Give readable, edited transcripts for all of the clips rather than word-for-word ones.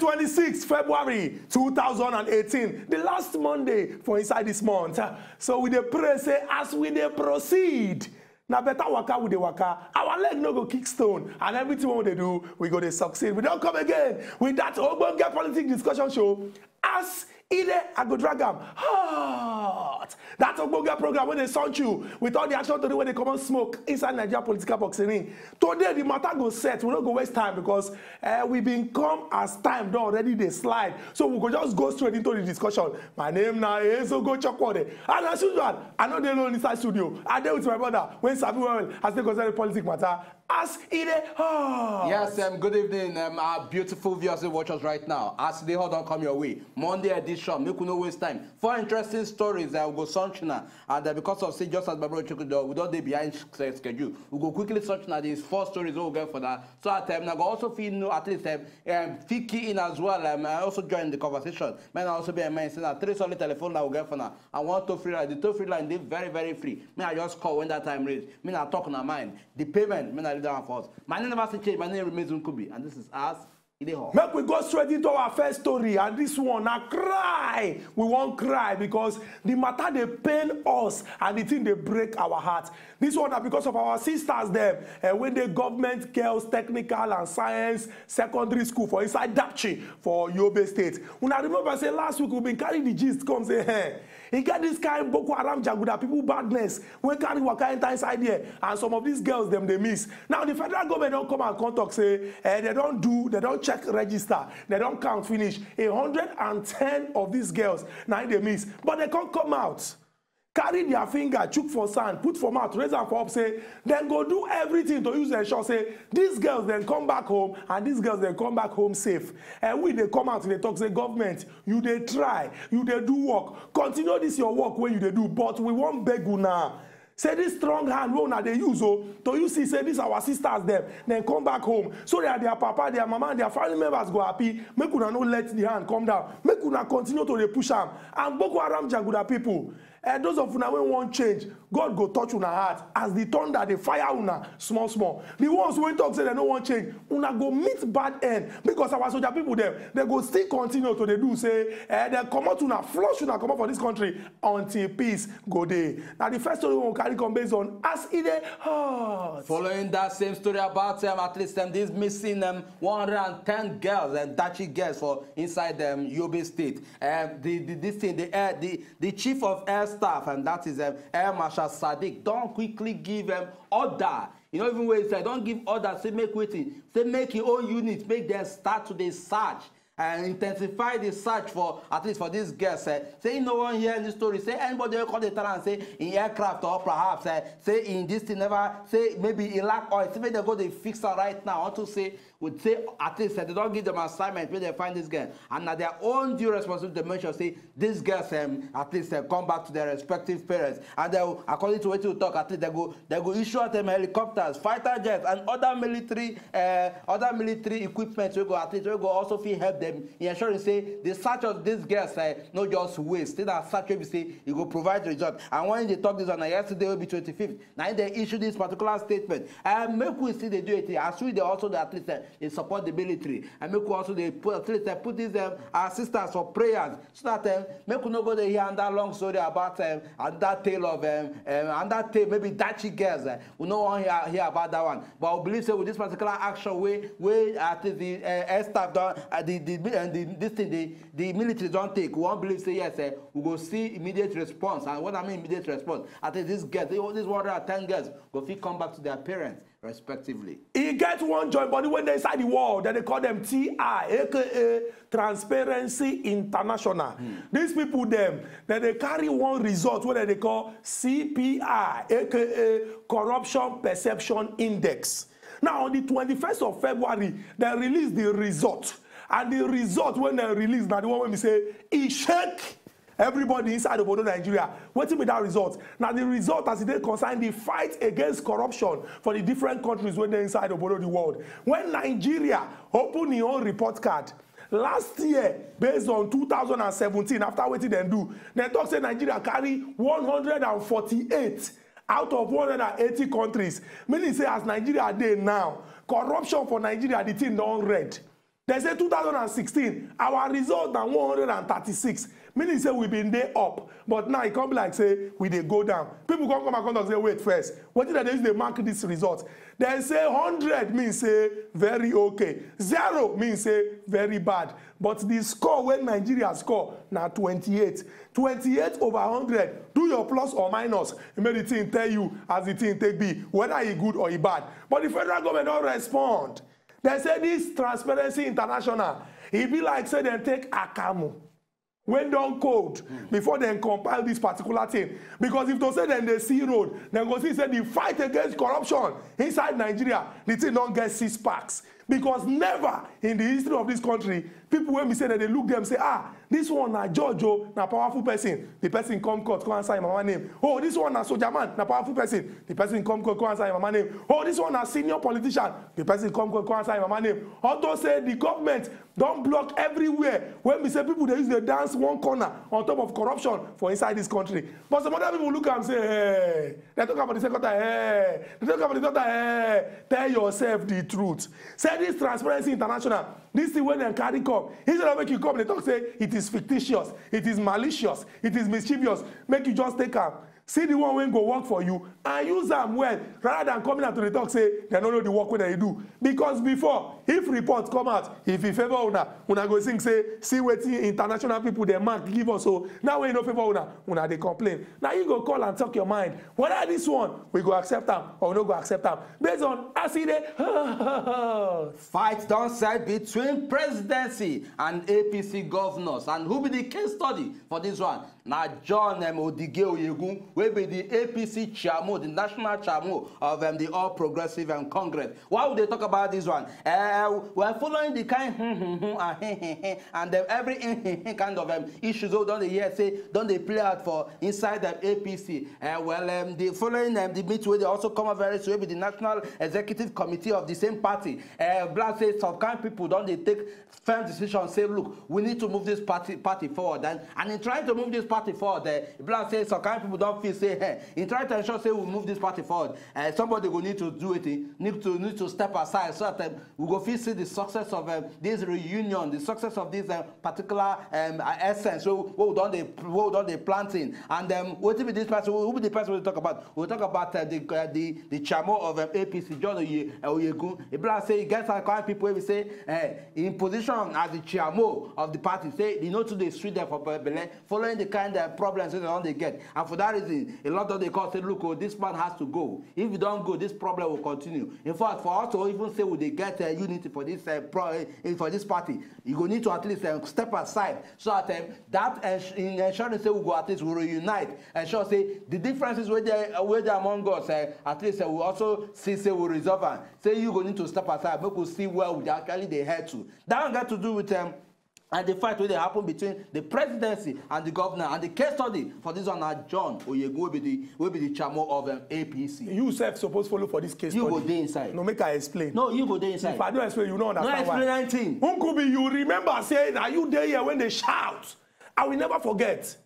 Monday, 26th February 2018, the last Monday for inside this month. So we dey pray say as we dey proceed, na better waka with the waka. Our leg no go kick stone, and everything we dey do, we go dey succeed. We don't come again with that ogbonge politics discussion show. As I go drag am hot. That's a program when they sound you with all the action today when they come and smoke inside Nigeria political boxing. Today the matter go set. We don't go waste time because we been come as time done already they slide. So we go just go straight into the discussion. My name now is Ogo Chokwode. And as usual, I know they alone inside studio. I deal with my brother when Sabi well as they concern the politics matter. AsEdeyHot. Yes, good evening, our beautiful viewers who watch us right now. AsEdeyHot don't come your way. Monday edition, make no waste time. 4 interesting stories that will go sunshine. And because of say just as my brother Chukwudo, we don't be behind schedule. We go quickly sunshine these 4 stories we'll get for that. So at time, I go also feel at least fit key in as well. I also join the conversation. Man, I also be a man saying that 3 solid telephone that will get for now. I want to free line. The toll free line is very, very free. Me, I just call when that time reach. Me, I talk on my mind. The payment, me, I down for us. My name never change. My name remains Nkubi, and this is AsEdeyHot. Make we go straight into our first story, and this one now cry. We won't cry because the matter they pain us and the thing they break our heart. This one are because of our sisters them. When the government girls technical and science secondary school for inside DAPCHI for Yobe State. When I remember say last week we been carrying the gist come say hey. He get this kind of Boko Haram Jaguda people badness when carry waka enter inside here and some of these girls them they miss. Now the federal government don't come and contact say they don't check register, they don't count finish. 110 of these girls now they miss, but they can't come out. Carry their finger, chook for sand, put for mouth, raise them for up, say, then go do everything to use their shot, say, these girls then come back home, and these girls then come back home safe. And we they come out, they talk, say, government, you they try, you they do work, continue this your work when you they do, but we won't beg you now. Say this strong hand we una they use to you see say this our sisters them then come back home so that their papa, their mama, and their family members go happy. Make una no let the hand come down. Make una continue to push them. And Boko Haram Jaguda people. Those of una when want change, God go touch una heart as the thunder they fire una small. The ones when talk say they don't want change, una go meet bad end because our soldier people them they go still continue to they do say they come out una flush una come out for this country until peace go day. Now the first story we will carry come based on AsEdeyHot. Following that same story about at least these missing 110 girls and DAPCHI girls for inside Yobe State. The chief of air staff, and that is Air Marshal Sadiq, don't quickly give order. You know, even when he said don't give order, say make waiting, say make your own unit, make them start to the search and intensify the search for at least for these girls. Say no one hear this story. Say anybody will call the town and say in aircraft or perhaps say in this thing never say maybe in lack oil. Say maybe they go they fix it right now. I want to say would say at least they don't give them assignment where they find this girl and at their own due responsibility to make sure say these girls at least come back to their respective parents and they will, according to what you talk at least they go issue at them helicopters, fighter jets and other military equipment will go at least will go also feel help them in ensuring say the search of these girls not just waste. Say that search will say it will provide result. And when they talk this on yesterday will be 25th. Now they issue this particular statement and make we see they do it as we they also at least they support the military and make we also they put at least they put these assistance for prayers so that make we not go there hear that long story about and that tale of and that tale maybe DAPCHI girls we no want hear about that one, but we believe say with this particular action where at least the air staff done the military don't take. We won't believe say yes we go see immediate response. And what I mean immediate response, I think these girls, these 110 girls go fit come back to their parents respectively. He gets one joint body when they inside the world, then they call them TI, aka Transparency International. These people them, then they carry one result what they call CPI, aka Corruption Perception Index. Now on the 21st of February, they release the result. And the result when they release, now the one when we say, it shake everybody inside of Nigeria. Waiting with that result. Now the result as it concern the fight against corruption for the different countries when they're inside of the world. When Nigeria opened their own report card, last year, based on 2017, after waiting they do, they talk say Nigeria carry 148 out of 180 countries. Meaning say as Nigeria dey now, corruption for Nigeria, the thing don't red. They say 2016, our result na 136. Meaning say we been there up. But now it come be like say we dey go down. People come and say, wait first. What did they use to mark this result? They say 100 means say very okay. 0 means say very bad. But the score when Nigeria score now 28. 28 over 100. Do your plus or minus. You make the thing tell you as the thing take be whether it good or it bad. But the federal government don't respond. They say this Transparency International, it be like say they take Akamu. When don't code before they compile this particular thing. Because if they say then they see road, then go see say the fight against corruption inside Nigeria, the thing don't get 6 packs. Because never in the history of this country, people when we say that they look them say, this one na Jojo, na powerful person. The person come court, come answer my name. Oh, this one na soldier man, na powerful person. The person come court, come answer my name. Oh, this one na senior politician. The person come court, come answer my name. Although say the government don't block everywhere. When we say people they use the dance one corner on top of corruption for inside this country. But some other people look and say, hey, they talk about the second time, hey, they talk about the third time, hey, tell yourself the truth. Say this Transparency International, this thing when they carry come, instead of make you come, they talk say it is fictitious, it is malicious, it is mischievous. Make you just take am. See the one when go work for you and use them well rather than coming out to the talk say they don't know the work when they do. Because before, if reports come out, if you favor una go sing say, see what international people they mark give us. So now when you know favor una they complain. Now you go call and talk your mind. Whether this one we go accept them or we no go accept them. Based on AsEdeyHot. Fight don't set between presidency and APC governors. And who be the case study for this one? Now John Odige Oyegun will be the APC chairman, the national chairman of the All Progressive Congress. Why would they talk about this one? We're following the kind and every kind of issues. Don't they hear say? Don't they play out for inside the APC? The following the meet where they also come up very soon with the National Executive Committee of the same party. Black says some kind of people don't they take firm decisions. Say, look, we need to move this party forward. And in trying to move this party forward, Black says some kind of people don't feel say, hey, in trying to ensure say we move this party forward, somebody will need to do it, need to step aside so that we go feel see the success of this reunion, the success of this particular essence. So what done they planting, and what will be this person? Who will be the person we talk about? We'll talk about the chairman of APC, John Oyegun. Black say he gets some kind of people where we say in position as the chairman of the party, say you know to the street there for Bele, following the kind of problems that they get, and for that reason, a lot of the court say, look, oh, this man has to go. If you don't go, this problem will continue. In fact, for us to even say would they get unity for this for this party, you go need to at least step aside so that in ensuring say we go at least we reunite, ensure say the differences where they among us at least we also see say we resolve them. Say you go need to step aside, make we see where we actually they head to. That don't get to do with and the fight will happen between the presidency and the governor. And the case study for this one are John Oyegun will be the chairman of APC. You self supposed follow for this case you study. You go there inside. No, make I explain. No, you go there inside. If I don't explain, you don't understand why. No, explain anything. Uncle B, you remember saying, are you there here when they shout? I will never forget.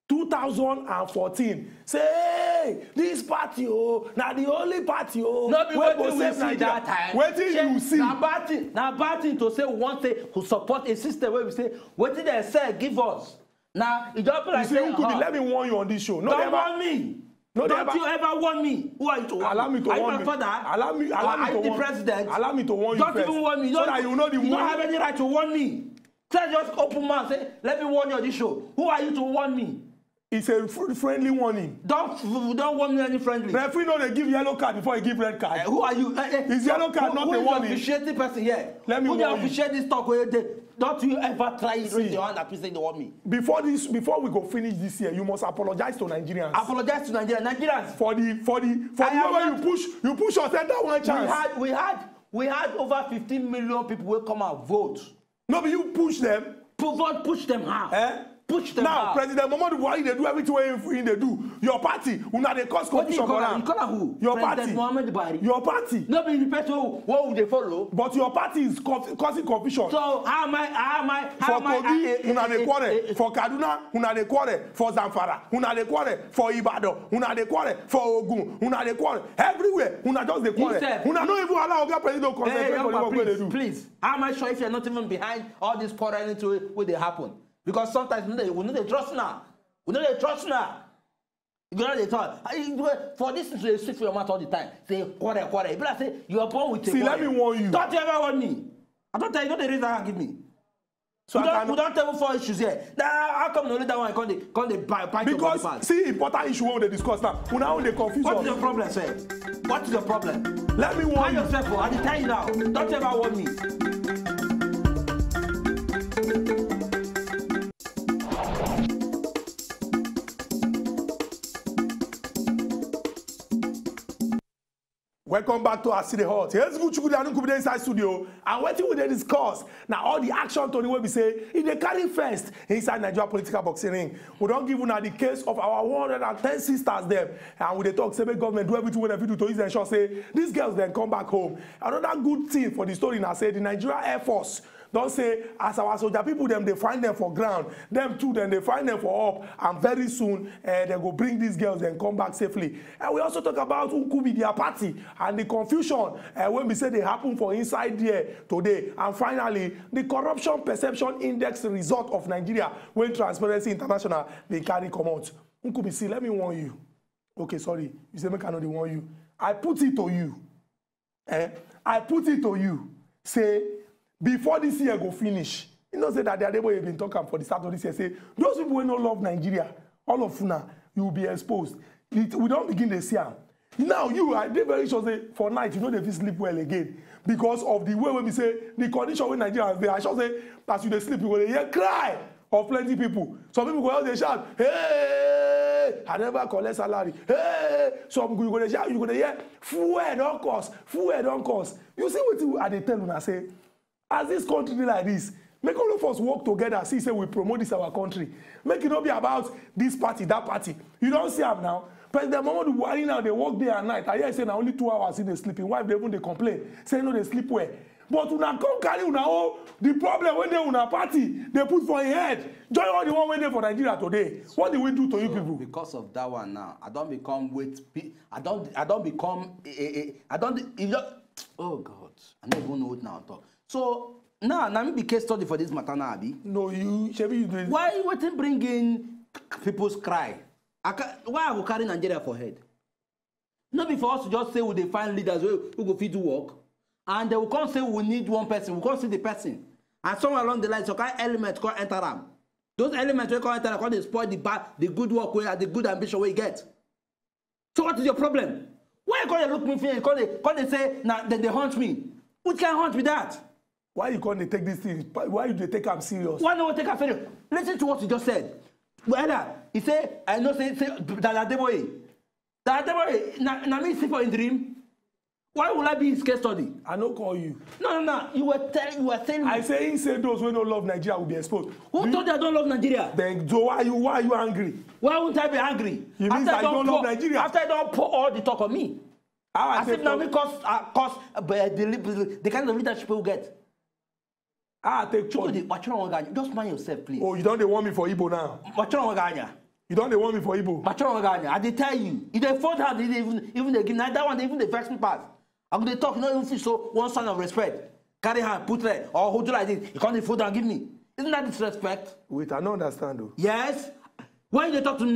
2014. Say, hey, this party, oh, now the only party, oh. No, be waiting we see that time. Waiting you see. Now bad thing to say one thing who support a system where we say, what did they say, give us. Now, it don't be like you see, Uncle B, let me warn you on this show. Don't warn me. No, don't you ever warn me? Who are you to warn? Allow me to warn you. Are you my father? Allow me to warn you. Are you the president? Allow me to warn you first. Don't even warn me. So that you know the warning. You don't have any right to warn me. Just open mouth say, let me warn you on this show. Who are you to warn me? It's a friendly warning. Don't warn me any friendly. Referee know they give yellow card before he give red card. Who are you? It's yellow card, not a warning. Who is the officiating person here? Let me warn you. Who officiate this talk where they don't you ever try to raise your hand and please say they want me? Before we go finish this year, you must apologize to Nigerians. Apologize to Nigerians. For the way you push your center one chance. We had over 15 million people will come and vote. No, but you push them. Push them how? push them now out. President Muhammadu Buhari they do everything wey they do. Your party una dey cause confusion for am. You call who? Your President party. Muhammadu Buhari. Your party. No be the person what would they follow? But your party is causing confusion. So how am I? For Kogi, una dey quarrel. For Kaduna, una dey quarrel. For Zamfara, una dey quarrel. For Ibadan, una dey quarrel. For Ogun, una dey quarrel. Everywhere, una just dey quarrel. Una no even allow Oga President to concentrate on the work they do. Please, how am I sure if you're not even behind all this quarreling to it, will they happen? Because sometimes we know they trust now. We know they trust now. You know they talk. For this to speak for your mouth all the time. Say quarrel. People say you are born with a See, quarrel. let me warn you. Don't you ever warn me. I don't tell you, the reason I give me. So we don't tell you 4 issues here. Now, how come the only that one can't they bite because see important issue we dey discuss now. Una only confuse. What is your problem, sir? What is your problem? Let me warn you. Yourself, I tell you now. Don't you ever warn me. Welcome back to AsEdeyHot. Here's Gucci inside studio. And what we dey discuss now all the action Tony wey be say if they carry first inside Nigeria political boxing ring. We don't give una the case of our 110 sisters them. And we dey talk say make government do everything wey do to ensure say these girls then come back home. Another good thing for the story now say the Nigeria Air Force don't say as our soldier people them they find them for ground, them too then they find them for up, and very soon they go bring these girls and come back safely. And we also talk about who could be their party and the confusion when we say they happen for inside there today. And finally, the corruption perception index result of Nigeria when Transparency International they carry come out. Nkubi, let me warn you. Okay, sorry, you say make I know they warn you. I put it to you. I put it to you. Say. Before this year go finish, you know say that the other way you've been talking for the start of this year, say those people who don't love Nigeria, all of una, you will be exposed. We don't begin to see them. Now you are very sure say for night you know they sleep well again because of the way when we say the condition when Nigerians they I should say as you they sleep you will hear cry of plenty people. Some people go out they shout, hey, I never collect salary. Hey, some you go they shout, you go they hear fuel don't cost. You see what they tell una say. As this country like this, make all of us work together. See, say we promote this our country. Make it not be about this party, that party. You don't see them now. President Muhammadu Buhari now they work day and night. I hear say now only 2 hours in the sleeping. Why they even they complain? Say no they sleep well. But una come carry una all the problem when they una party they put for your head. Join all the one when they for Nigeria today. What do we do to you people? Because of that one now, I don't become oh God, I don't even know what now talk. So now me be case study for this matter now, Abi. No, you do it. Why you bring in people's cry? Why are we carrying Nigeria for head? Not before us to just say we they find leaders who go fit do work, and they will come say we need one person. We can't see the person, and somewhere along the line, so kind elements can enter them. Those elements will come enter, because they spoil the good work where the good ambition we get. So what is your problem? Why can't they look me fair? Can't they say now they hunt me? Who can hunt with that? Why you can't take this thing? Why you take them serious? Why don't we take them serious? Listen to what you just said. Well, he say, I know say that na me see for in dream. Why would I be his case study? I don't call you. No. You were telling me. I say he said those who don't love Nigeria will be exposed. Who told you I don't love Nigeria? Then so why are you angry? Why wouldn't I be angry? You mean I don't love Nigeria? After I don't pour all the talk on me. As if now we cause the kind of leadership we get. I take charge. Just mind yourself, please. Oh, you don't want me for Igbo now? You don't want me for Igbo? I did tell you. If they fought hard, even they give that one, even the first part. I'm going to talk, not even feel so one sign of respect. Carry hand, put there, or hold you like this. You can't food and give me. Isn't that disrespect? Wait, I don't understand though. Yes. When they talk to me,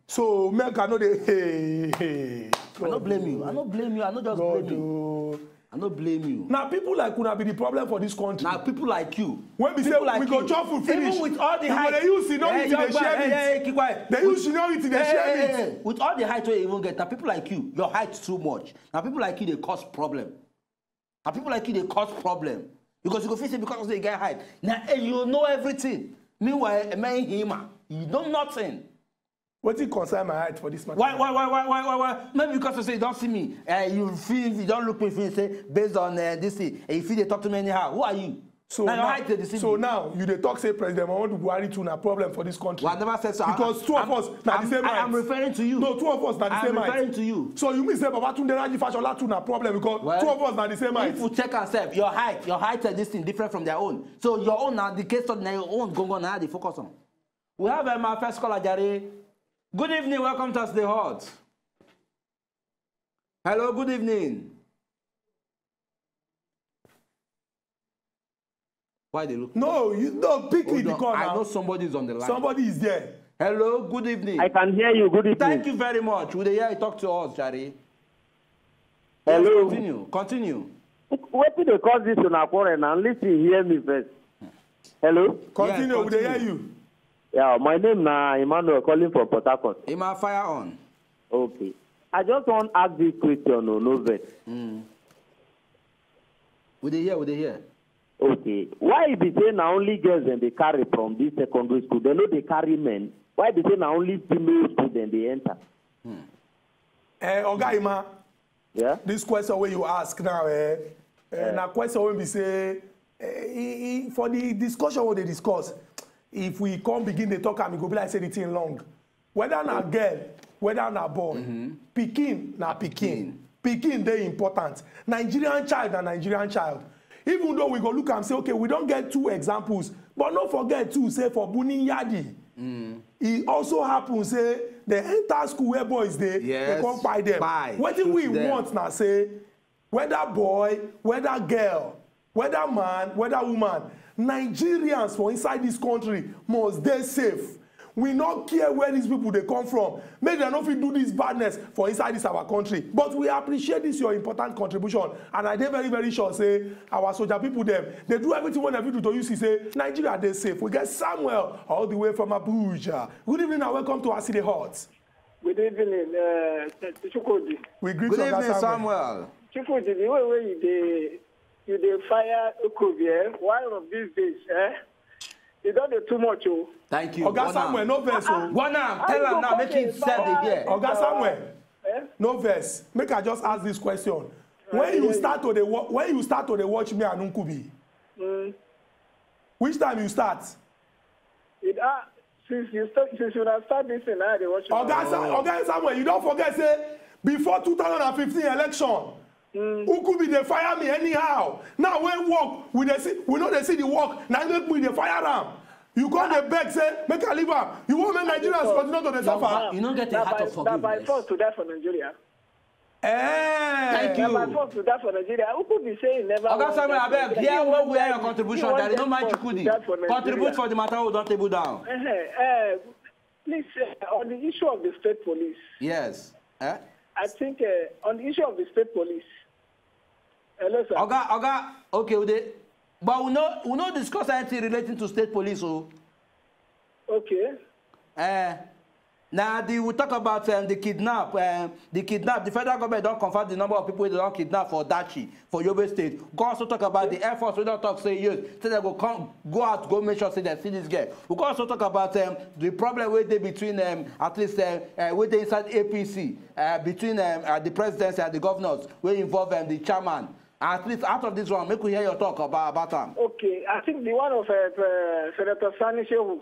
so, make I know they. I don't blame you. I don't blame you. I don't just blame you. I don't blame you. Now, people like Kuna be the problem for this country. Now, people like you. When we say like we go chop food finish, even with all the height, they use seniority, they share it. Keep quiet. They use seniority, they share it. With all the height you even get, now people like you, your height too much. Now people like you, they cause problem. Now people like you, they cause problem. Because you go face it because they get height. Now you know everything. Meanwhile, a man him, you know nothing. What did concern my height for this matter? Why? Maybe because you say you don't see me. You don't look me. You say based on this thing. And you feel they talk to me anyhow. Who are you? So now you dey talk say President Muhammadu Buhari too na problem for this country. Well, I never said so. Because two of us na the same height. I'm referring to you. No, two of us na the same height. I'm referring to you. So you mean say Babatunde Raji Fashola too na problem because two of us na the same height. If you check ourselves, your height is this thing different from their own. So your own now the case study na your own go now they focus on. We have my first caller, Jare. Good evening, welcome to AsEdeyHot. Hello, good evening. Why they look? No, you don't pick it because I know somebody is on the line. Somebody is there. Hello, good evening. I can hear you. Good evening. Thank you very much. Would they hear you talk to us, Jare? Hello. Yes, continue. What did they call this in our foreign? And listen, hear me first. Hello. Continue. Would they hear you? Yeah, my name is Emmanuel, calling from Port Harcourt. Emma, fire on. Okay. I just want to ask this question on Novet. Would they hear? Okay. Why be say now only girls and they carry from this secondary school? They know they carry men. Why be say now only female students they enter? Oga Ima. Yeah. This question where you ask now, na question when we say for the discussion what they discuss, if we come begin they talk and we go be like say the thing long. Whether na girl, whether na boy, pikin na pikin. Pikin they important. Nigerian child na Nigerian child. Even though we go look and say, okay, we don't get two examples, but don't forget to say for Buni Yadi, it also happens, say, the entire school where boys they come by them. What do we want now, say, whether boy, whether girl, whether man, whether woman, Nigerians for inside this country must stay safe. We not care where these people they come from. Maybe they not fit do this badness for inside this our country. But we appreciate this your important contribution. And I dey very, very sure say our soldier people them they do everything when they do to you see say Nigeria they safe. We get Samuel all the way from Abuja. Good evening and welcome to AsEdeyHot. Good evening, Chukwudi. We greet Good you, evening, Samuel. Chukwudi, the way you fire Ukubie, one of these days, you don't do too much, oh. Thank you. Oga Samuel, no verse. Go now, tell him now, make him sell it here. Oga Samuel, no verse. Make I just ask this question. When you start to watch me and Nkubi, which time you start? Since you have started this and I watch. Oga Samuel, you don't forget say before 2015 election. Ukubi they fire me anyhow. Now when work, we know they see the work. Now make me they fire them. You come the beg say make I leave am. You want make Nigerians continue to the suffer. You don't get a heart of forgiveness. By force to die for Nigeria. Thank you. By force to die for Nigeria. Ukubi say never. Oga Samuel, abeg, here what we are your contribution. There is no mind Chukwudi. Contribute for the matter who don't table down. Please, on the issue of the state police. Yes. I think on the issue of the state police. Hello, sir. Oga, okay, but we no discuss anything relating to state police, oh. Okay. Now we talk about the kidnap. The federal government don't confirm the number of people they don't kidnap for DAPCHI, for Yobe State. We also talk about the Air Force. We don't talk say yes. Say they go out, go make sure say they see this girl. We also talk about the problem with between at least with the inside APC between the presidency and the governors. We involve the chairman. At least out of this one, make we hear your talk about them. Okay, I think the one of Senator Sani Shehu.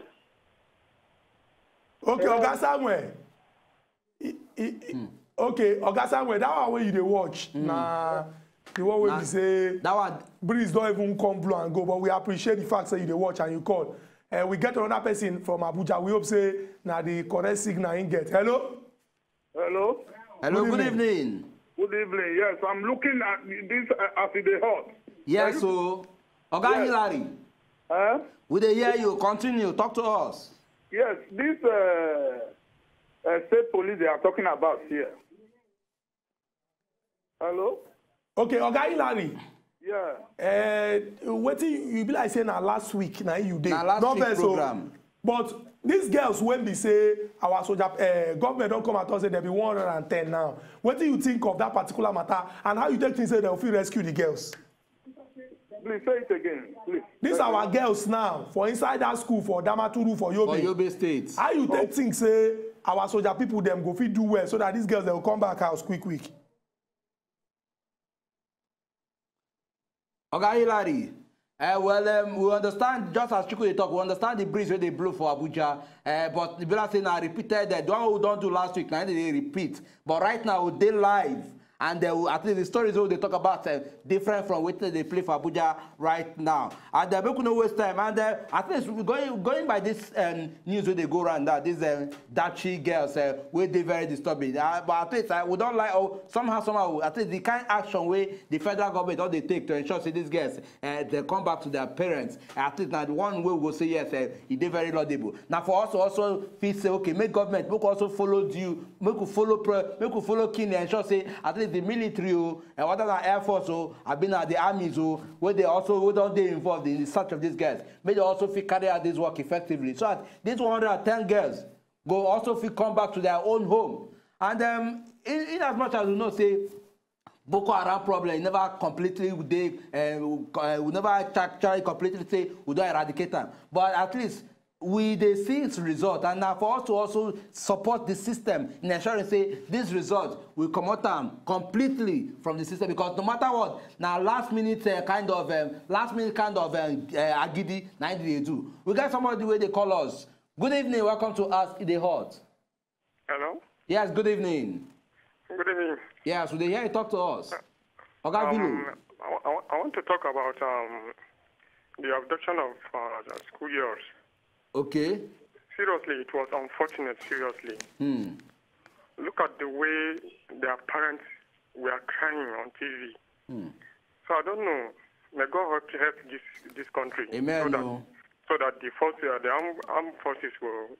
Okay, Oga Samuel. Okay, Oga Samuel, that one where you dey watch. Nah, the one where you say that one breeze don't even come blow and go, but we appreciate the fact that you dey watch and you call. We get another person from Abuja. We hope say na the correct signal in get. Hello? Hello? Hello, good evening. Good evening. Yes, I'm looking at this AsEdeyHot. Yes, so Oga Hillary. Would they hear you? Continue. Talk to us. Yes, this state police they are talking about here. Hello? Okay, Oga Hillary. Yeah. What you be like saying last week, now you did. Last week program. But these girls, when we say our soldier, government don't come at us say there be 110 now. What do you think of that particular matter and how you take things say they will feel rescue the girls? Please say it again, please. These are our girls now for inside that school for Damaturu for Yobe. For Yobe State. How you take things say our soldier people them go fit do well so that these girls they will come back house quick. Oga Hillary, We understand, just as Chico talk, we understand the breeze where they blow for Abuja, but the Bella saying I repeated that the one we don't do last week, now they repeat. But right now, they live. And at least the stories they talk about different from what they play for Abuja right now. And they make no waste time. And at least going by this news where they go around that these DAPCHI girls where they very disturbing. But at least we don't like somehow at least the kind of action where the federal government all they take to ensure that these girls they come back to their parents. At least now the one way we will say yes, it is very laudable. Now for us to also feel say okay, make government make also follow you, make you follow keen and ensure say at least the military and other than Air Force have been at the armies where they also don't they involved in the search of these girls. May they also feel carry out this work effectively. So that these 110 girls go also feel come back to their own home. And in as much as we know say Boko Haram problem never completely we never actually completely say we don't eradicate them. But at least they see its result, and now for us to also support the system in ensuring say this result will come out completely from the system, because no matter what, now last minute kind of agidi 90 they do. We got somebody where they call us. Good evening, welcome to AsEdeyHot. Hello. Yes, good evening. Good evening. Yes, so they hear you talk to us. I want to talk about the abduction of school girls. Okay. Seriously, it was unfortunate, seriously. Look at the way their parents were crying on TV. So I don't know. May God help this country. Amen. So that the armed forces will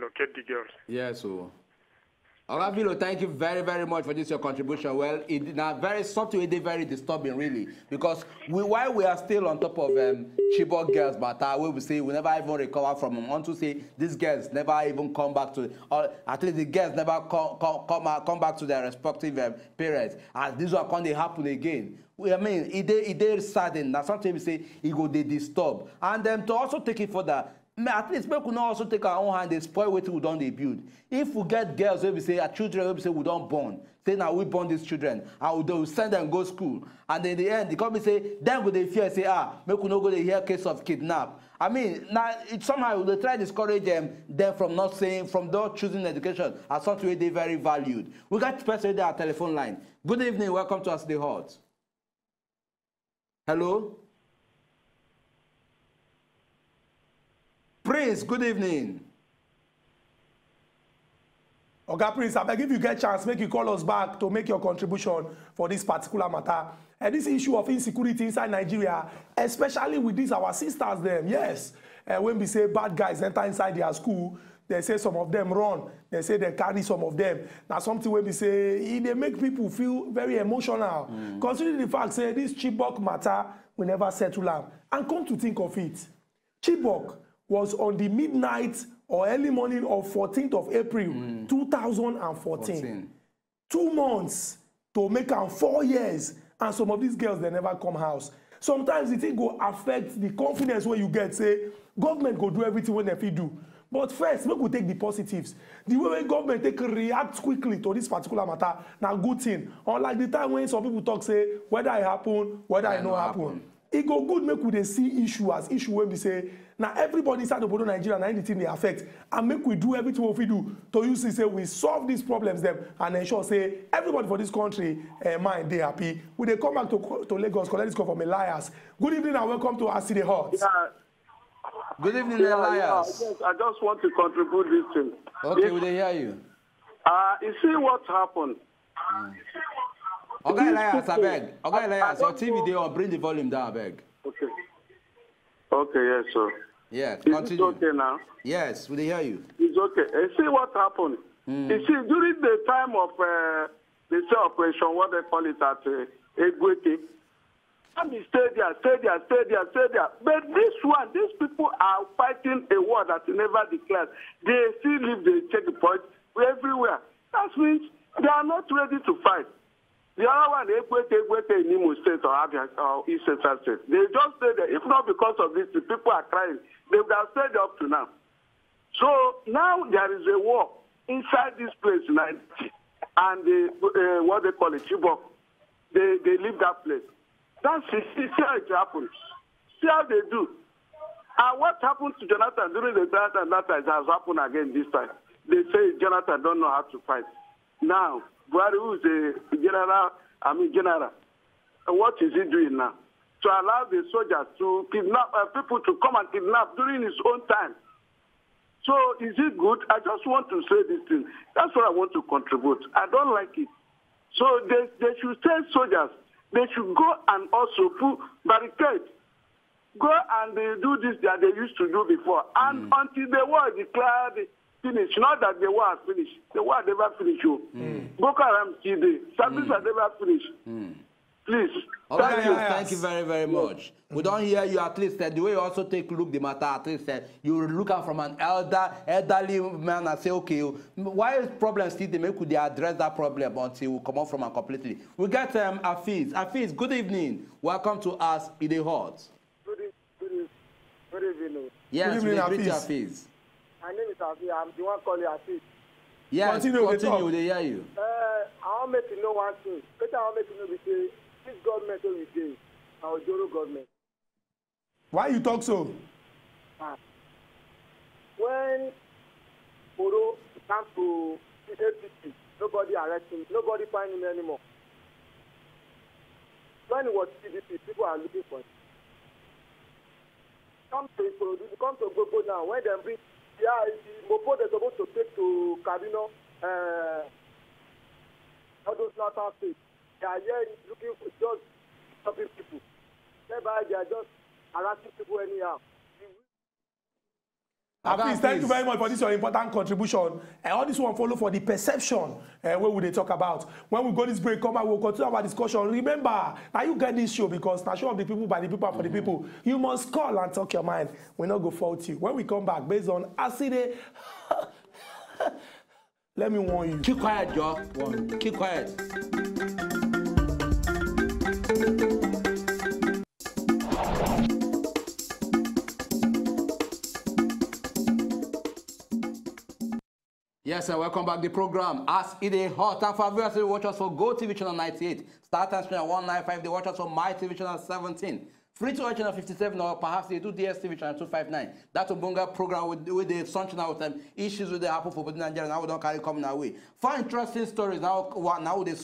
locate the girls. Yes, so. Oravilo, thank you very, very much for this your contribution. Well, it's very something it is very disturbing, really, because while we are still on top of Chibok girls, but we will say we never even recover from them. Want to say these girls never even come back to, or at least the girls never come back to their respective parents, and this one can't happen again. I mean, it is saddening. That's something we say they disturb, and to also take it further. At least we could also take our own hand and spoil what we don't build. If we get girls where we say our children where we say we don't born, say now we born these children and we send them go school, and in the end the company say then go they fear say make we not go to hear case of kidnap. I mean now somehow they try to discourage them from not choosing education as something where they very valued. We got the person there at telephone line. Good evening, welcome to AsEdeyHot. Hello. Prince, good evening. Okay, Prince, I beg if you get chance, make you call us back to make your contribution for this particular matter. And this issue of insecurity inside Nigeria, especially with these our sisters them, yes. When we say bad guys enter inside their school, they say some of them run. They say they carry some of them. Now something when we say, they make people feel very emotional. Considering the fact, say this Chibok matter, we never settle them. And come to think of it, Chibok was on the midnight or early morning of 14th of April, 2014. 2 months to make them 4 years, and some of these girls, they never come house. Sometimes it go affect the confidence when you get, say, government go do everything when they do. But first, we could take the positives. The way government react quickly to this particular matter, now good thing. Unlike the time when some people talk, say, whether it happen, whether it not happen. It go good make we see issue as issue when we say, now everybody inside the border Nigeria and anything they affect, and make we do everything what we do to use to say we solve these problems them and ensure say everybody for this country mind they happy. We they come back to Lagos, collect this call from Elias. Good evening and welcome to AsEdeyHot. Yeah. Good evening, Elias. I just want to contribute this thing. Okay, we hear you. You see what happened? Okay, Elias, I beg. Okay, Elias, your TV there, bring the volume down, I beg. Okay. Okay, yes, sir. Yes, continue. Is it okay now? Yes, we hear you. It's okay. You see what happened? You see, during the time of the operation, what they call it at Egwete, stay there. But this one, these people are fighting a war that they never declared. They still leave the checkpoint everywhere. That means they are not ready to fight. The other one, Egwete in Imo State or Abia or East Central State, they just stay there. If not because of this, the people are crying. They would have stayed up to now. So now there is a war inside this place, and what they call it, Chibok. They leave that place. That's how it happens. see how they do. And what happened to Jonathan during the Jonathan that time has happened again this time. They say Jonathan don't know how to fight. Now, Buhari, who is a general, what is he doing now? To allow the soldiers to kidnap people to come and kidnap during his own time. So is it good? I just want to say this thing. That's what I want to contribute. I don't like it. So they should send soldiers. They should go and also put barricades. Go and do this that they used to do before. And until the war is declared finished, not that the war is finished. The war never finished. Boko Haram still there. Service are never finished. Please. All right, thank you very, very much. We don't hear you at least the way you also take look the matter at least you look at from an elderly man and say, okay, why is problem still they make could they address that problem until we come out from it completely? We get Afiz. Afiz, good evening. Welcome to AsEdeyHot. Good evening. Yes, good evening, Afiz. My name is Afiz. I'm the one calling Afiz. Yes, continue. They hear you. I want to know one thing. Better I want to know because this government will be our Joro government. Why you talk so? When Oro comes to the APC, nobody arrests him, nobody find him anymore. When it was PDP, people are looking for him. Come to Gogo now. When they bring, Mopo they're supposed to take to Kaduna, all those northern states. They are here looking for just stopping people. Thereby, they are just harassing people anyhow. Please, thank you very much for this your important contribution. All this one follow for the perception where we they talk about. When we go this break, come back, we'll continue our discussion. Remember, now you get this show because now show of the people by the people for the people. You must call and talk your mind. We're not go fault you. When we come back, based on AsEdey, let me warn you. Keep quiet, Joe. Keep quiet. Yes, and welcome back to the program. AsEdeyHot. And for viewers who watch us for Go TV channel 98, Star Times channel 195, they watch us for My TV channel 17. Free to watch channel 57 or perhaps they do DSTV channel 259. That's a bunga program with the sunshine out them issues with the happen for Nigeria. Now we don't carry coming our way. For interesting stories now the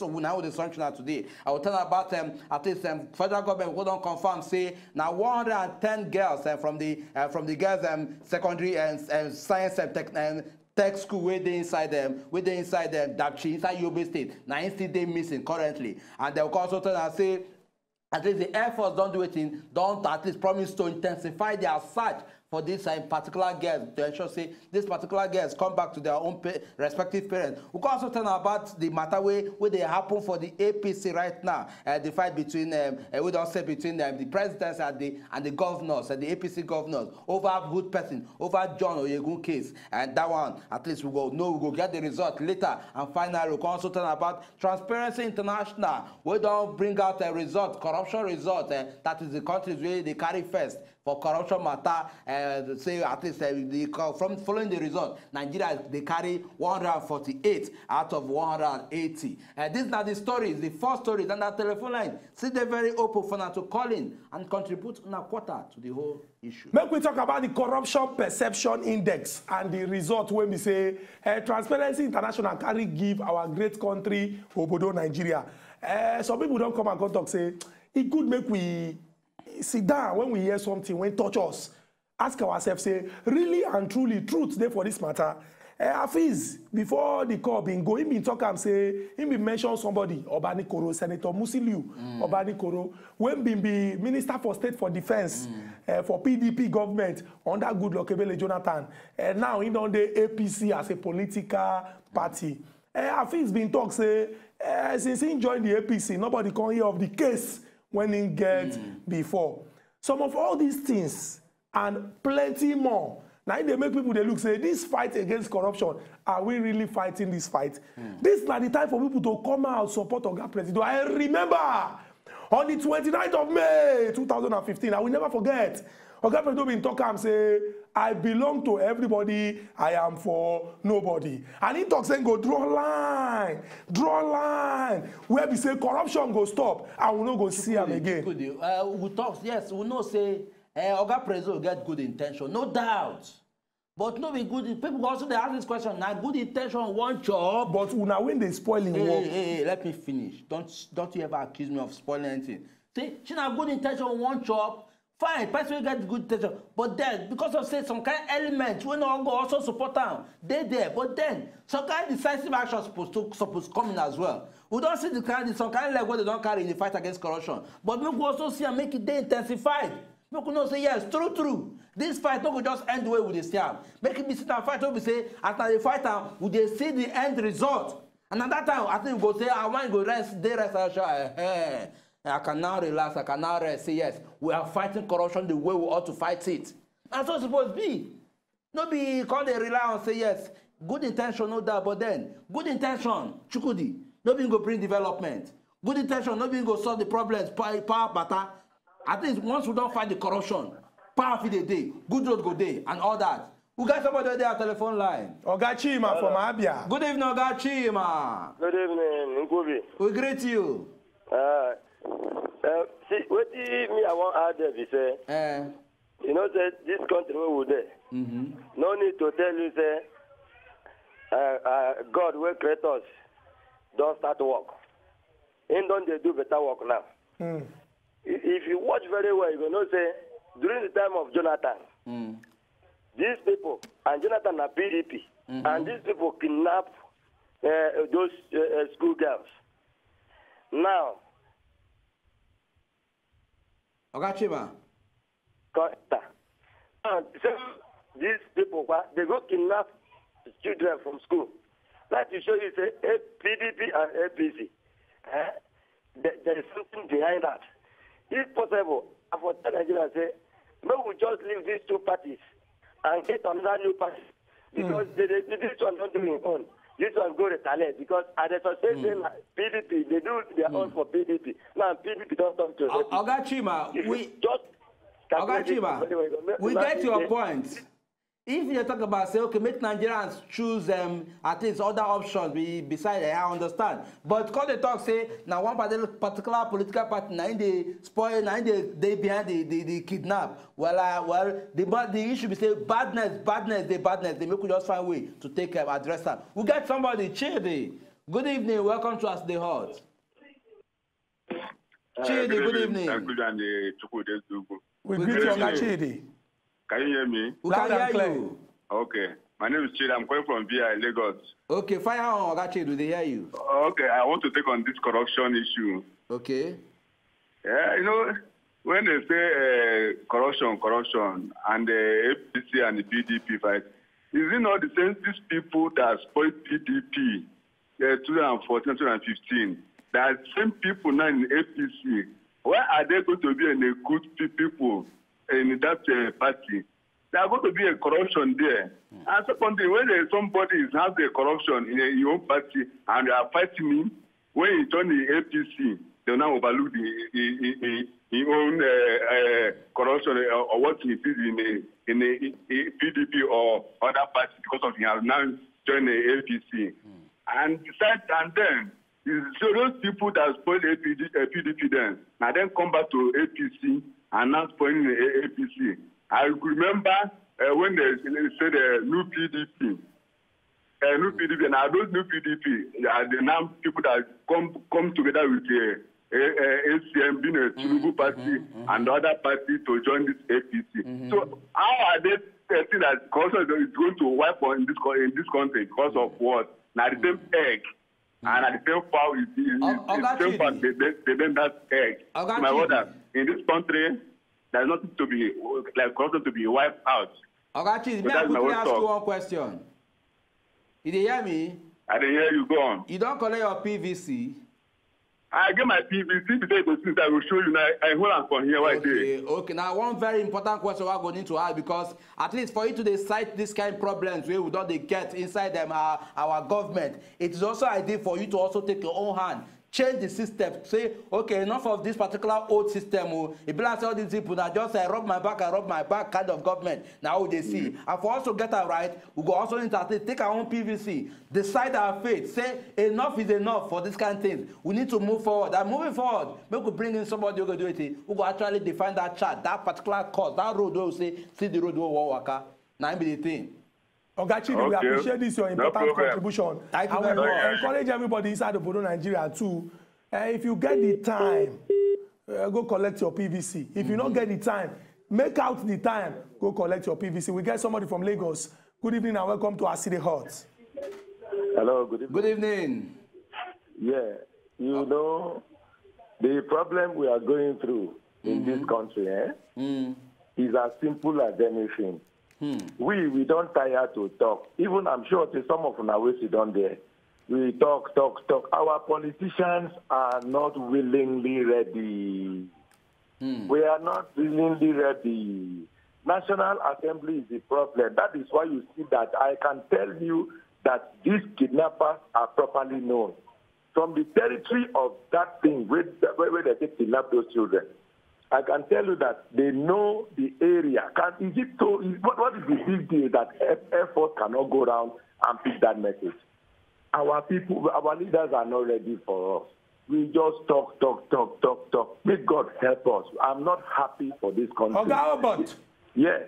sunshine today. I will tell about at least federal government who don't confirm say now 110 girls from the girls secondary and science and tech school where they inside DAPCHI inside Yobe State. Now instead they missing currently, and they'll also tell and say at least the Air Force don't do it don't at least promise to intensify their search for this particular girls to ensure say this particular girls come back to their own respective parents. We can also tell about the matter where they happen for the APC right now. The fight between we don't say between the presidents and the governors and the APC governors over good person over John Oyegun case, and that one at least we go get the result later. And finally, we can also tell about Transparency International. We don't bring out a result, corruption result. That is the countries where they carry first for corruption matter. Say at least from following the result, Nigeria they carry 148 out of 180. These are the stories, the first stories, and that telephone line. See, they're very open for now to call in and contribute on a quarter to the whole issue. Make we talk about the Corruption Perception Index and the result when we say Transparency International carry give our great country Obodo Nigeria. Some people don't come and go talk say it could make we sit down when we hear something when touch us. Ask ourselves, say, really and truly, truth there for this matter. Afiz, before the call been go, he been talk and say, he been mention somebody, Obani Koro, Senator Musiliu, Obani Koro, when been be Minister for State for Defense for PDP government under Goodluck Ebele Jonathan. Now he on the APC as a political party. Afiz been talk say, since he joined the APC, nobody can hear of the case when he get before. Some of all these things and plenty more. Now they make people they look say this fight against corruption, are we really fighting this fight? This is not the time for people to come out support Oga President. I remember on the 29th of May 2015, I will never forget. Oga President been talk and say, I belong to everybody, I am for nobody. And he talks saying go draw line, where we say corruption go stop, and we no go see him again. We talk, yes, we know say Oga Prezo get good intention, no doubt. But no be good. People also they ask this question. Now good intention, one job. But una when they spoiling work. Hey, let me finish. Don't you ever accuse me of spoiling anything. See, she have good intention, one job. Fine, person will get good intention. But then, because of say some kind of element, we no go also support them. They there. But then, some kind of decisive action supposed come in as well. We don't see the kind of some kind of like what they don't carry in the fight against corruption. But we go also see and make it intensified. We could not say yes, true. This fight don't go just end the way with the stem. Make it be sit and fight. Don't be say after the fight time, would they see the end result? And at that time, I think we go say, I want to go rest. They rest. I can now relax. I can now rest. Say yes, we are fighting corruption the way we ought to fight it. That's what it's supposed to be. Not be called they rely on say yes. Good intention, no doubt. But then, good intention, Chukudi. Not being go bring development. Good intention, not being go solve the problems. Power matter. At least once we don't fight the corruption, power for the day, good road go day, and all that. We got somebody there on the telephone line. Oga Chima from Abia. Good evening, Oga Chima. Good evening, Nkubi. We greet you. See, what me I want to add there, say, you know, say this country where we there. No need to tell you, say, God will create us. Don't start work. And don't they do better work now? If you watch very well, you're going to say, during the time of Jonathan, these people, and Jonathan are PDP, and these people kidnap those schoolgirls. Now, Ogachima. These people, they go kidnap children from school. Like to show you, say, PDP and APC. There is something behind that. If possible, I would tell Nigeria, say, maybe we just leave these two parties and get another new party. Because this one not doing it on. This one go retaliate. Because at the association, PDP, they do their own for PDP. Now, PDP don't talk to them. Ogachima, we get your point. If you talk about, say, okay, make Nigerians choose at least other options beside I understand. But because they talk, say, now one particular political party, now they spoil, now they behind the kidnap. Well, the issue be say badness, they make you just find a way to take address that. We get somebody, Chidi. Good evening, welcome to AsEdeyHot. Chidi, good evening. We greet you, Chidi. Can you hear me? We can hear you. Okay. My name is Chidi. I'm calling from VI, Lagos. Okay, fire on, Chidi. They hear you. Okay, I want to take on this corruption issue. Okay. Yeah, you know, when they say corruption, and the APC and the PDP fight, is it not the same these people that spoiled PDP 2014, 2015? There are same people now in the APC. Why are they going to be in a good people in that party? There are going to be a corruption there. And secondly, when somebody has a corruption in your own party and you are fighting him, when you join the APC, they will now overlook his own corruption or what he did in the PDP or other parties because of he has now joined the APC. And besides, and then, so those people that spoil PDP then, and then come back to APC and now spoiling the APC. I remember when they said new PDP, and those new PDP are the now people that come together with ACM, being a Tinubu party and the other party to join this APC. So how are they saying that corruption is going to wipe in this country because of what? Now the same egg. And at the same power is the same part they bend that egg. My brother, in this country, there's nothing to be like corruption to be wiped out. Ogachidi, may I quickly ask you one question? You hear me? I didn't hear you. Go on. You don't collect your PVC. I get my PVC because I will show you now. I hold on from here right there. Okay. Now, one very important question we're going to ask, because at least for you to cite this kind of problems where we don't get inside them our government, it is also ideal for you to also take your own hand. change the system. Say, okay, enough of this particular old system. Oh, it belongs to all these people that just rub my back kind of government. Now they see. And for us to get that right, we go also intercede, take our own PVC, decide our fate. Say, enough is enough for this kind of thing. We need to move forward. And moving forward, we could bring in somebody who will do it. Who will actually define that chart, that particular course, that road. Will say, see the road will walk. Now be the thing. Chidi, we appreciate this, your important contribution. Thank you and we very much. encourage everybody inside of Bodo, Nigeria too. If you get the time, go collect your PVC. If you don't get the time, make out the time, go collect your PVC. We get somebody from Lagos. Good evening and welcome to AsEdeyHot. Hello, good evening. Good evening. Yeah, you know, the problem we are going through in this country is as simple as anything. We don't tire to talk. Even I'm sure some of our ways down there. We talk. Our politicians are not willingly ready. We are not willingly ready. National Assembly is the problem. That is why you see that I can tell you that these kidnappers are properly known. From the territory of that thing where they kidnap those children, I can tell you that they know the area. What is the big deal that Air Force cannot go around and pick that message? Our people, our leaders are not ready for us. We just talk. May God help us. I'm not happy for this country. Okay, how about? Yes.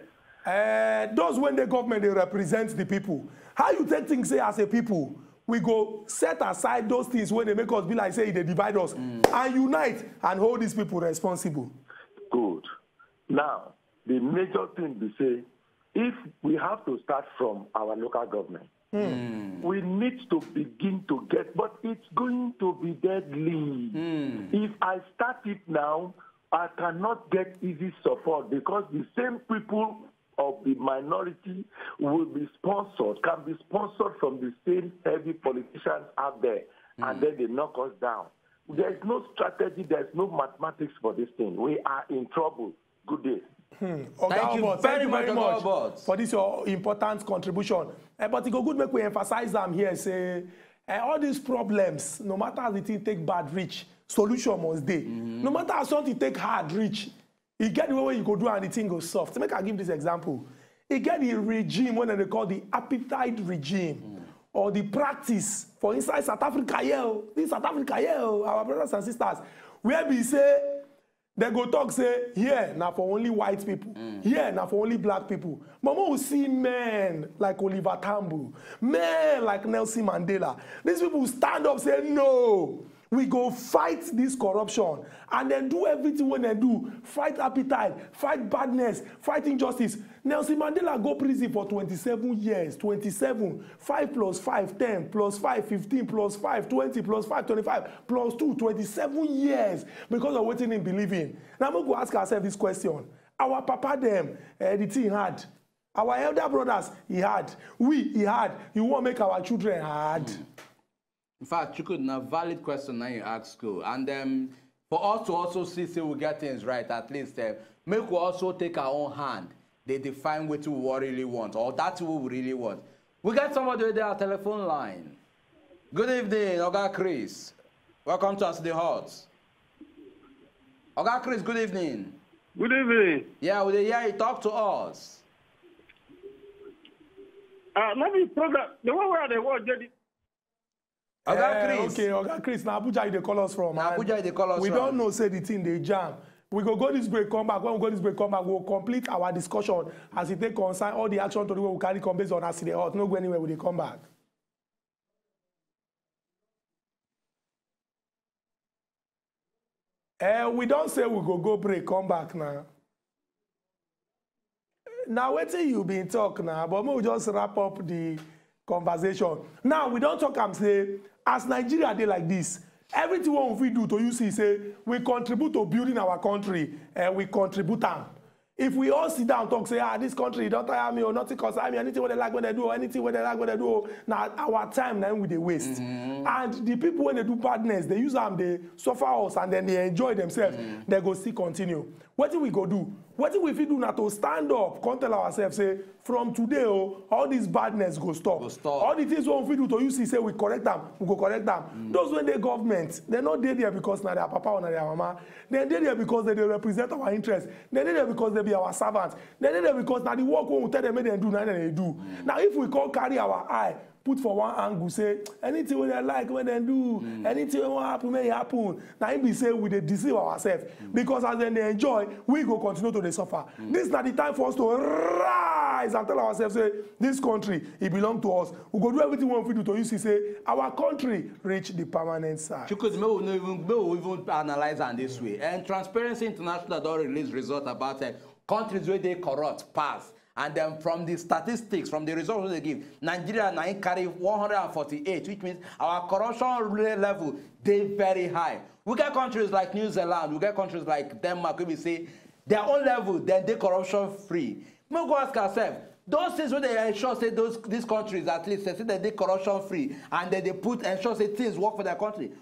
Those when the government, they represent the people. How you take things, say, as a people, we go set aside those things when they make us be like, say, they divide us, and unite and hold these people responsible. Good. Now, the major thing we say, if we have to start from our local government, we need to begin to get, but it's going to be deadly. If I start it now, I cannot get easy support because the same people of the minority will be sponsored, can be sponsored from the same heavy politicians out there, and then they knock us down. There's no strategy, there's no mathematics for this thing. We are in trouble. Good day. Thank you very much for this your important contribution. But it go good make we emphasize them here. Say all these problems, no matter how the thing take bad reach, solution must be. No matter how something take hard reach, you get the way you go do and the thing goes soft. Make I give this example. You get the regime when they call the appetite regime. Or the practice for inside South Africa, this South Africa, our brothers and sisters, where we say, they go talk, say, here, now for only white people, here, now for only black people. Mama will see men like Oliver Tambo, men like Nelson Mandela. These people stand up, say, no, we go fight this corruption and then do everything when they do. Fight appetite, fight badness, fight injustice. Nelson Mandela go prison for 27 years. 27. 5 plus 5, 10. Plus 5, 15. Plus 5, 20. Plus 5, 25. Plus 2, 27 years. Because of what he believe in. Now I'm going to ask ourselves this question. Our papa them, the thing had. Our elder brothers, he had. He had. You want to make our children hard. In fact, you could a valid question now you ask school. And for us to also see we get things right, at least make we also take our own hand. They define what we really want, or that's what we really want. We got somebody there on the telephone line. Good evening, Oga Chris. Welcome to AsEdeyHot. Oga Chris, good evening. Good evening. Yeah, we hear you talk to us. Maybe program, the one where they watch it. Oga Chris. Okay, Oga Chris, now Abuja they call us from. Now Abuja they call us we from. don't know, say the thing they jam. We go this break, come back. When we go this break, come back, we'll complete our discussion as it take concern all the action to the way we carry come based on AsEdeyHot. No go anywhere when they come back. We don't say we go break, come back now. Now, wait till you been talk now, but we'll just wrap up the conversation. Now, we don't talk and say, as Nigeria dey like this, everything what we do to you see, say, we contribute to building our country, we contribute them. If we all sit down and talk, say, this country don't tire me or nothing concern me, anything what they like when they do, or anything what they like when they do, now our time now we they waste. And the people when they do badness, they use them, they suffer us and then they enjoy themselves, they go still continue. Wetin we go do? Wetin we fit do na to stand up, come tell ourselves say from today all this badness go stop. All the things wey we fit do to use say we correct them, we go correct them. Those when they government, they not dey there because na their papa or na their mama. They dey there because they represent our interests. They dey there because they be our servants. They dey there because na the work wey we tell them make them do, na they do. Now if we can't carry our eye, put for one angle, say anything when they like, when they do, anything when happen, may happen. Now if we say we dey deceive ourselves because as they enjoy, we go continue to suffer. This is not the time for us to rise and tell ourselves, say this country it belongs to us. We go do everything we do to you see say our country reach the permanent side. Because we even analyze on this way. And Transparency International don't release results about countries where they corrupt pass. And then from the statistics, from the results they give, Nigeria now carry 148, which means our corruption level they very high. We get countries like New Zealand, we get countries like Denmark, we say their own level, then they corruption free. We go ask ourselves, those things where they ensure say these countries at least they say that they corruption free, and then they ensure say things work for their country.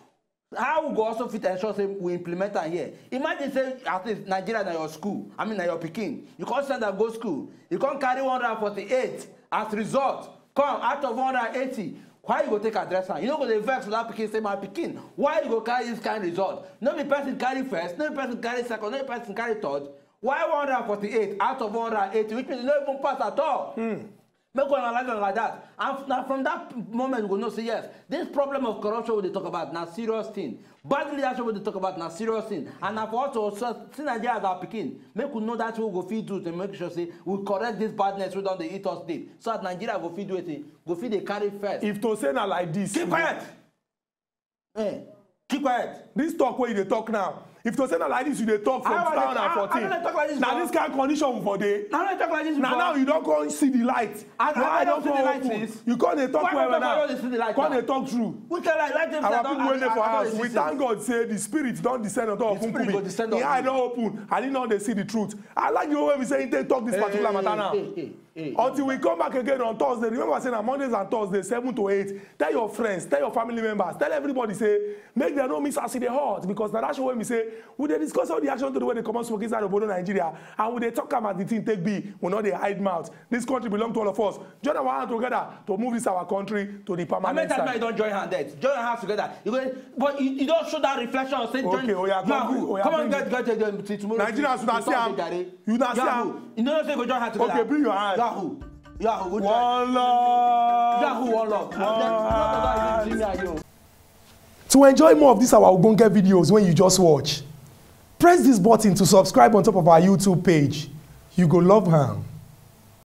How we go also fit ensure say we implement that here? Imagine say at least Nigeria na your school, I mean na your pikin. You can't send them go school. You can't carry 148 as result. Come out of 180. Why you go take address am? You no go dey vex for that pikin say my pikin. Why you go carry this kind of result? No be person carry first, no be person carry second, no be person carry third. Why 148 out of 180, which means you no even pass at all? Make one analyze it like that. And now from that moment, we will know say yes, this problem of corruption we talk about now serious thing. Bad leadership we talk about now serious thing. And now for us to see Nigeria as our pikin, make we know that we go feed do to make sure say we correct this badness we don't dey eat us deep. So that Nigeria go feed do it, go feed the carry first. If to say na like this, keep quiet. Keep quiet. This talk where you talk now. If to say na like this, you dey talk from 2014. Now this kind of condition for day. Now you don't go see the light. I don't see the light. You can't talk well now. Can't talk true. We can like them. Our people waiting for us. We thank God say the spirit don't descend on top of Kunkumi. The eye don't open. I didn't know they see the truth. I like the way we say they talk this particular matter now. Until we come back again on Thursday. Remember saying on Mondays and Thursdays 7 to 8. Tell your friends, tell your family members, tell everybody say make them know miss AsEdeyHot because now that's when we say we dey discuss all the action to the way they come out smoke inside of Bodo Nigeria and we dey talk about the thing take be we not dey hide mouth. This country belong to all of us. Join our hand together to move this our country to the permanent side. How many times you don't join hands? Join hands together. But you don't show that reflection of saying okay, come on, get tomorrow. Nigerians should not see am. You not see am. You don't say go join hands together. Okay, bring your hand. Yahoo. One love. Yahoo, one love. To enjoy more of these our Ogbonge videos when you just watch, press this button to subscribe on top of our YouTube page. You go love am.